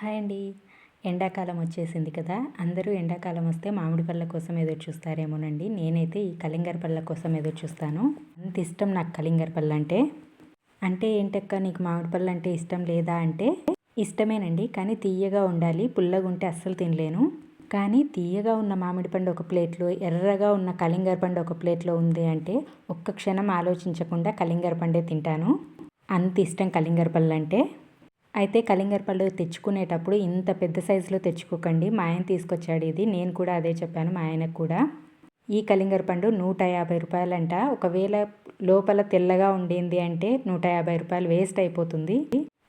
Hi అండి. ఎండాకాలం వచ్చేసింది కదా! అందరూ ఎండాకాలం వస్తే మామిడి పళ్ళ కోసం ఎదురు చూస్తారేమోనండి. నేనైతే ఈ కలింగర పళ్ళ కోసం ఎదురు చూస్తాను. అంత ఇష్టం నాకు కలింగర పళ్ళంటే. అంటే ఏంటక్క నీకు మామిడి పళ్ళు అంటే ఇష్టం లేదా అంటే, ఇష్టమేనండి. కానీ తీయగా ఉండాలి. పుల్లగా ఉంటే అస్సలు తినలేను. కానీ తీయగా ఉన్న మామిడి పండు ఒక ప్లేట్లో, ఎర్రగా ఉన్న కలింగర పండు ఒక ప్లేట్లో ఉంది అంటే ఒక్క క్షణం ఆలోచించకుండా కలింగర పండే తింటాను. అంత ఇష్టం కలింగర పళ్ళంటే. అయితే కలింగర పళ్ళు తెచ్చుకునేటప్పుడు ఇంత పెద్ద సైజులో తెచ్చుకోకండి. మా ఆయన తీసుకొచ్చాడు ఇది. నేను కూడా అదే చెప్పాను మా ఆయనకు కూడా. ఈ కలింగర పండు 150 రూపాయలంట. ఒకవేళ లోపల తెల్లగా ఉండింది అంటే 150 రూపాయలు వేస్ట్ అయిపోతుంది.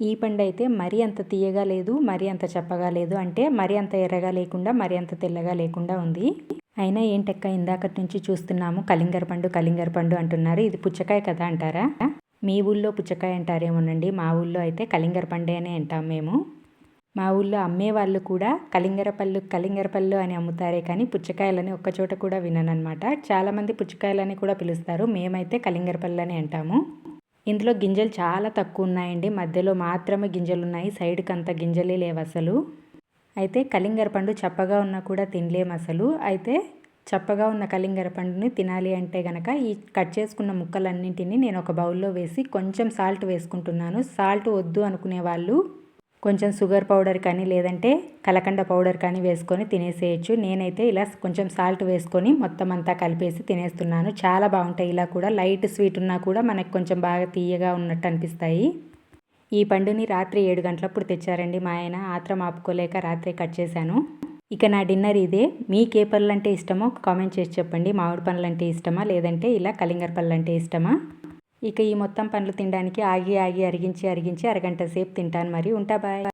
ఈ పండు అయితే మరీ అంత తీయగా లేదు, మరీ అంత చప్పగా లేదు. అంటే మరీ అంత ఎర్రగా లేకుండా, మరీ అంత తెల్లగా లేకుండా ఉంది. అయినా ఏంటక్క ఇందాకటి నుంచి చూస్తున్నాము కలింగర పండు అంటున్నారు. ఇది పుచ్చకాయ కదా అంటారా? మీ ఊళ్ళో పుచ్చకాయ అంటారేమోనండి. మా ఊళ్ళో అయితే కలింగర పండే అని అంటాం మేము. మా ఊళ్ళో అమ్మేవాళ్ళు కూడా కలింగర పళ్ళు అని అమ్ముతారే కానీ పుచ్చకాయలని ఒక్కచోట కూడా విననమాట. చాలామంది పుచ్చకాయలని కూడా పిలుస్తారు. మేమైతే కలింగర పళ్ళు అని అంటాము. ఇందులో గింజలు చాలా తక్కువ ఉన్నాయండి. మధ్యలో మాత్రమే గింజలు ఉన్నాయి. సైడ్కి అంత గింజలే లేవు అసలు. అయితే కలింగర పండు చప్పగా ఉన్నా కూడా తినలేము అసలు. అయితే చప్పగా ఉన్న కలింగర పండుని తినాలి అంటే గనక ఈ కట్ చేసుకున్న ముక్కలన్నింటినీ నేను ఒక బౌల్లో వేసి కొంచెం సాల్ట్ వేసుకుంటున్నాను. సాల్ట్ వద్దు అనుకునే వాళ్ళు కొంచెం షుగర్ పౌడర్ కానీ లేదంటే కలకండ పౌడర్ కానీ వేసుకొని తినేసేయచ్చు. నేనైతే ఇలా కొంచెం సాల్ట్ వేసుకొని మొత్తం అంతా కలిపేసి తినేస్తున్నాను. చాలా బాగుంటాయి. ఇలా కూడా లైట్ స్వీట్ ఉన్నా కూడా మనకు కొంచెం బాగా తీయగా ఉన్నట్టు అనిపిస్తాయి. ఈ పండుని రాత్రి 7 గంటలప్పుడు తెచ్చారండి మా ఆయన. ఆత్రం ఆపుకోలేక రాత్రి కట్ చేశాను. ఇక నా డిన్నర్ ఇదే. మీకు ఏ పళ్ళు అంటే ఇష్టమో కామెంట్ చేసి చెప్పండి. మామిడి పండ్లు అంటే ఇష్టమా లేదంటే ఇలా కలింగర పళ్ళు అంటే ఇష్టమా? ఇక ఈ మొత్తం పండ్లు తినడానికి ఆగి అరిగించి అరగంట సేపు తింటాను. మరి ఉంటా. బాయ్.